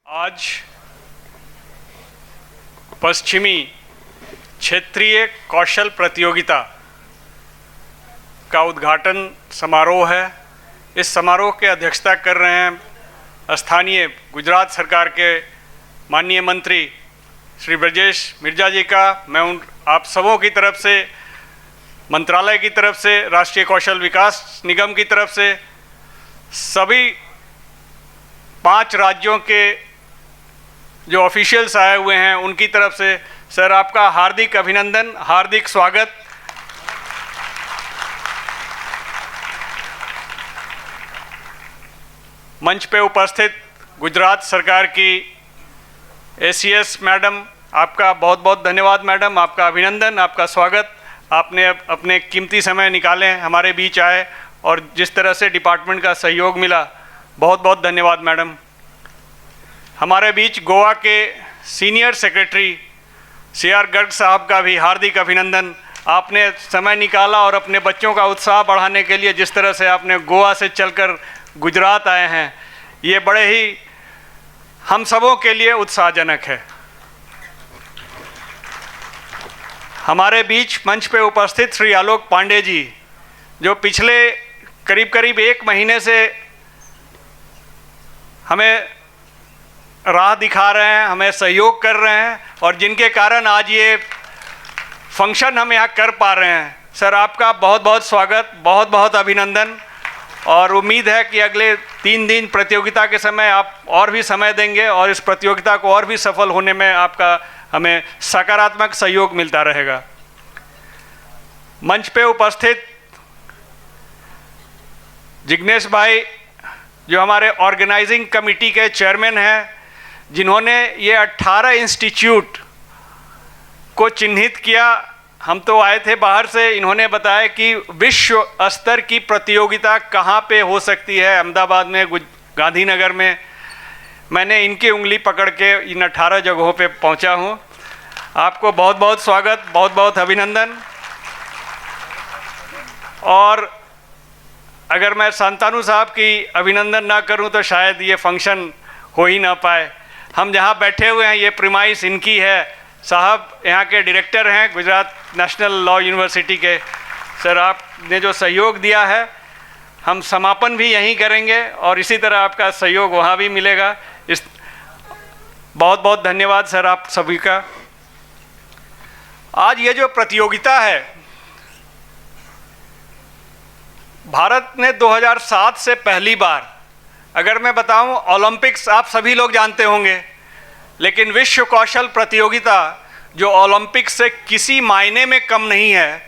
आज पश्चिमी क्षेत्रीय कौशल प्रतियोगिता का उद्घाटन समारोह है। इस समारोह के अध्यक्षता कर रहे हैं स्थानीय गुजरात सरकार के माननीय मंत्री श्री ब्रजेश मिर्जा जी का। मैं आप सबों की तरफ से, मंत्रालय की तरफ से, राष्ट्रीय कौशल विकास निगम की तरफ से, सभी 5 राज्यों के जो ऑफिशियल्स आए हुए हैं उनकी तरफ से सर आपका हार्दिक अभिनंदन, हार्दिक स्वागत। मंच पे उपस्थित गुजरात सरकार की एसीएस मैडम, आपका बहुत बहुत धन्यवाद मैडम, आपका अभिनंदन, आपका स्वागत। आपने अपने कीमती समय निकाले, हमारे बीच आए और जिस तरह से डिपार्टमेंट का सहयोग मिला, बहुत बहुत धन्यवाद मैडम। हमारे बीच गोवा के सीनियर सेक्रेटरी सीआर गर्ग साहब का भी हार्दिक अभिनंदन। आपने समय निकाला और अपने बच्चों का उत्साह बढ़ाने के लिए जिस तरह से आपने गोवा से चलकर गुजरात आए हैं, ये बड़े ही हम सबों के लिए उत्साहजनक है। हमारे बीच मंच पे उपस्थित श्री आलोक पांडे जी, जो पिछले करीब करीब 1 महीने से हमें राह दिखा रहे हैं, हमें सहयोग कर रहे हैं और जिनके कारण आज ये फंक्शन हम यहाँ कर पा रहे हैं। सर आपका बहुत बहुत स्वागत, बहुत बहुत अभिनंदन और उम्मीद है कि अगले 3 दिन प्रतियोगिता के समय आप और भी समय देंगे और इस प्रतियोगिता को और भी सफल होने में आपका हमें सकारात्मक सहयोग मिलता रहेगा। मंच पे उपस्थित जिग्नेश भाई, जो हमारे ऑर्गेनाइजिंग कमेटी के चेयरमैन हैं, जिन्होंने ये 18 इंस्टीट्यूट को चिन्हित किया। हम तो आए थे बाहर से, इन्होंने बताया कि विश्व स्तर की प्रतियोगिता कहाँ पे हो सकती है, अहमदाबाद में, गांधीनगर में। मैंने इनकी उंगली पकड़ के इन 18 जगहों पे पहुंचा हूं। आपको बहुत बहुत स्वागत, बहुत बहुत अभिनंदन। और अगर मैं शांतानु साहब की अभिनंदन ना करूं तो शायद ये फंक्शन हो ही ना पाए। हम जहां बैठे हुए हैं ये प्रीमाइस इनकी है। साहब यहाँ के डायरेक्टर हैं गुजरात नेशनल लॉ यूनिवर्सिटी के। सर आपने जो सहयोग दिया है, हम समापन भी यहीं करेंगे और इसी तरह आपका सहयोग वहाँ भी मिलेगा। इस बहुत बहुत धन्यवाद सर आप सभी का। आज ये जो प्रतियोगिता है, भारत ने 2007 से पहली बार, अगर मैं बताऊं, ओलंपिक्स आप सभी लोग जानते होंगे, लेकिन विश्व कौशल प्रतियोगिता जो ओलंपिक्स से किसी मायने में कम नहीं है,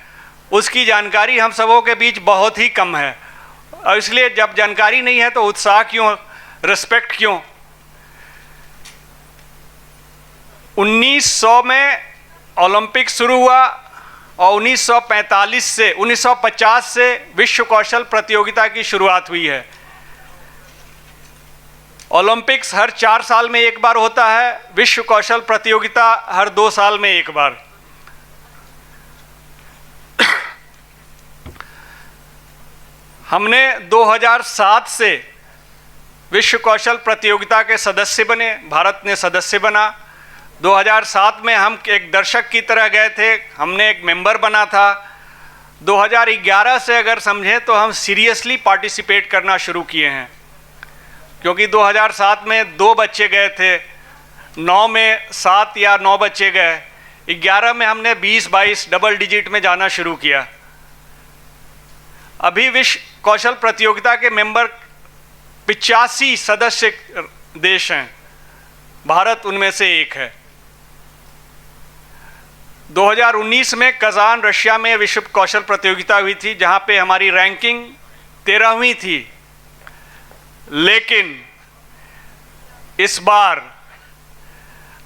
उसकी जानकारी हम सबों के बीच बहुत ही कम है। और इसलिए जब जानकारी नहीं है तो उत्साह क्यों, रिस्पेक्ट क्यों। 1900 में ओलंपिक शुरू हुआ और 1950 से विश्व कौशल प्रतियोगिता की शुरुआत हुई है। ओलंपिक्स हर 4 साल में एक बार होता है, विश्व कौशल प्रतियोगिता हर 2 साल में एक बार। हमने 2007 से विश्व कौशल प्रतियोगिता के सदस्य बने, भारत ने सदस्य बना। 2007 में हम एक दर्शक की तरह गए थे, हमने एक मेंबर बना था। 2011 से अगर समझें तो हम सीरियसली पार्टिसिपेट करना शुरू किए हैं, क्योंकि 2007 में 2 बच्चे गए थे, 9 में 7 या 9 बच्चे गए, 11 में हमने 20-22 डबल डिजिट में जाना शुरू किया। अभी विश्व कौशल प्रतियोगिता के मेंबर 85 सदस्य देश हैं, भारत उनमें से एक है। 2019 में कजान रशिया में विश्व कौशल प्रतियोगिता हुई थी, जहां पे हमारी रैंकिंग 13वीं थी। लेकिन इस बार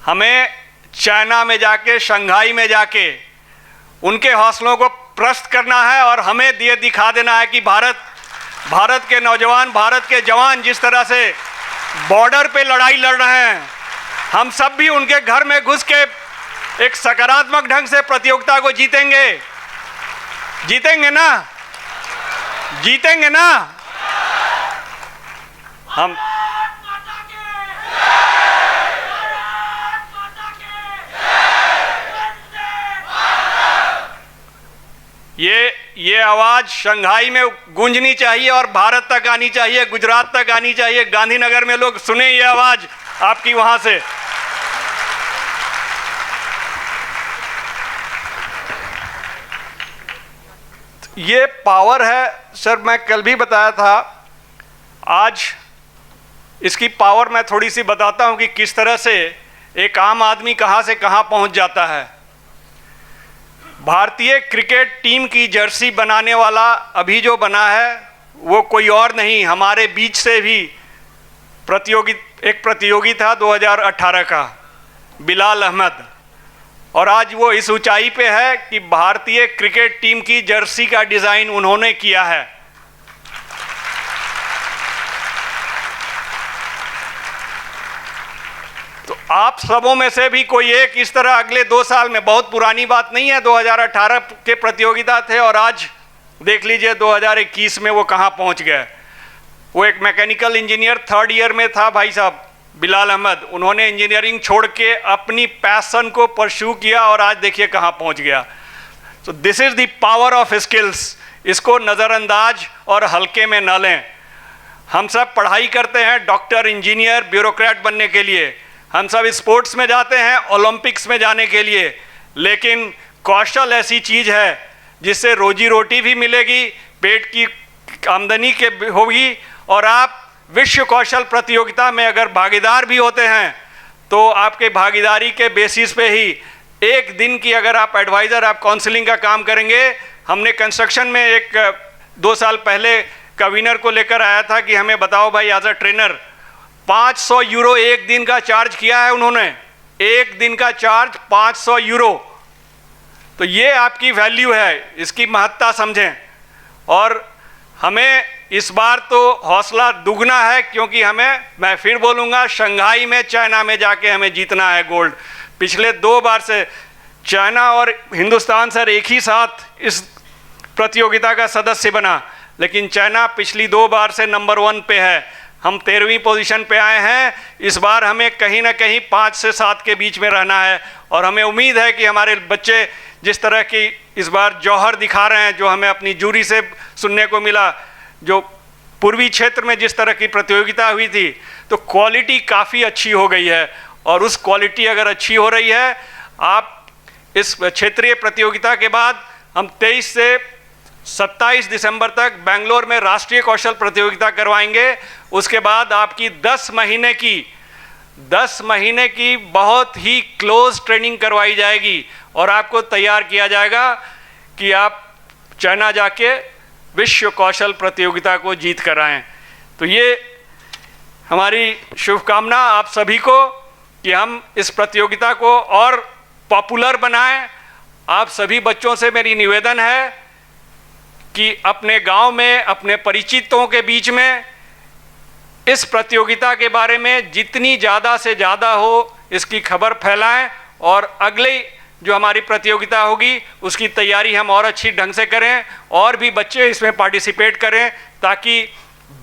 हमें चाइना में जाके, शंघाई में जाके उनके हौसलों को प्रस्त करना है और हमें ये दिखा देना है कि भारत के नौजवान, भारत के जवान जिस तरह से बॉर्डर पे लड़ाई लड़ रहे हैं, हम सब भी उनके घर में घुस के एक सकारात्मक ढंग से प्रतियोगिता को जीतेंगे। जीतेंगे ना? जीतेंगे ना? हम ये आवाज़ शंघाई में गूंजनी चाहिए और भारत तक आनी चाहिए, गुजरात तक आनी चाहिए। गांधीनगर में लोग सुने ये आवाज़ आपकी वहाँ से। ये पावर है सर, मैं कल भी बताया था, आज इसकी पावर मैं थोड़ी सी बताता हूँ कि किस तरह से एक आम आदमी कहाँ से कहाँ पहुँच जाता है। भारतीय क्रिकेट टीम की जर्सी बनाने वाला अभी जो बना है वो कोई और नहीं, हमारे बीच से भी एक प्रतियोगी था 2018 का, बिलाल अहमद, और आज वो इस ऊंचाई पे है कि भारतीय क्रिकेट टीम की जर्सी का डिज़ाइन उन्होंने किया है। तो आप सबों में से भी कोई एक इस तरह अगले 2 साल में, बहुत पुरानी बात नहीं है, 2018 के प्रतियोगिता थे और आज देख लीजिए 2021 में वो कहाँ पहुँच गए। वो एक मैकेनिकल इंजीनियर 3rd ईयर में था भाई साहब बिलाल अहमद, उन्होंने इंजीनियरिंग छोड़ के अपनी पैशन को परस्यू किया और आज देखिए कहाँ पहुँच गया। So this is the power of skills, इसको नज़रअंदाज और हल्के में न लें। हम सब पढ़ाई करते हैं डॉक्टर, इंजीनियर, ब्यूरोक्रेट बनने के लिए, हम सब स्पोर्ट्स में जाते हैं ओलंपिक्स में जाने के लिए, लेकिन कौशल ऐसी चीज़ है जिससे रोजी रोटी भी मिलेगी, पेट की आमदनी के होगी, और आप विश्व कौशल प्रतियोगिता में अगर भागीदार भी होते हैं तो आपके भागीदारी के बेसिस पे ही एक दिन की, अगर आप एडवाइज़र, आप काउंसलिंग का काम करेंगे। हमने कंस्ट्रक्शन में एक 2 साल पहले का विनर को लेकर आया था कि हमें बताओ भाई एज अ ट्रेनर 500 यूरो एक दिन का चार्ज किया है उन्होंने, एक दिन का चार्ज 500 यूरो। तो ये आपकी वैल्यू है, इसकी महत्ता समझें। और हमें इस बार तो हौसला दुगना है, क्योंकि हमें, मैं फिर बोलूँगा, शंघाई में, चाइना में जाके हमें जीतना है गोल्ड। पिछले 2 बार से चाइना और हिंदुस्तान सर एक ही साथ इस प्रतियोगिता का सदस्य बना, लेकिन चाइना पिछली 2 बार से नंबर 1 पे है, हम 13वीं पोजीशन पे आए हैं। इस बार हमें कहीं ना कहीं 5 से 7 के बीच में रहना है, और हमें उम्मीद है कि हमारे बच्चे जिस तरह की इस बार जौहर दिखा रहे हैं, जो हमें अपनी जूरी से सुनने को मिला, जो पूर्वी क्षेत्र में जिस तरह की प्रतियोगिता हुई थी, तो क्वालिटी काफ़ी अच्छी हो गई है। और उस क्वालिटी अगर अच्छी हो रही है, आप इस क्षेत्रीय प्रतियोगिता के बाद हम 23 से 27 दिसंबर तक बेंगलोर में राष्ट्रीय कौशल प्रतियोगिता करवाएंगे। उसके बाद आपकी 10 महीने की बहुत ही क्लोज ट्रेनिंग करवाई जाएगी और आपको तैयार किया जाएगा कि आप चाइना जाके विश्व कौशल प्रतियोगिता को जीत कर आएँ। तो ये हमारी शुभकामना आप सभी को कि हम इस प्रतियोगिता को और पॉपुलर बनाएं। आप सभी बच्चों से मेरी निवेदन है कि अपने गांव में, अपने परिचितों के बीच में इस प्रतियोगिता के बारे में जितनी ज़्यादा से ज़्यादा हो इसकी खबर फैलाएं, और अगली जो हमारी प्रतियोगिता होगी उसकी तैयारी हम और अच्छी ढंग से करें, और भी बच्चे इसमें पार्टिसिपेट करें, ताकि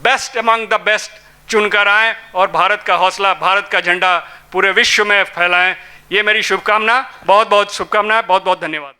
बेस्ट अमंग द बेस्ट चुनकर आएँ और भारत का हौसला, भारत का झंडा पूरे विश्व में फैलाएं। ये मेरी शुभकामना, बहुत बहुत शुभकामनाएं, बहुत बहुत धन्यवाद।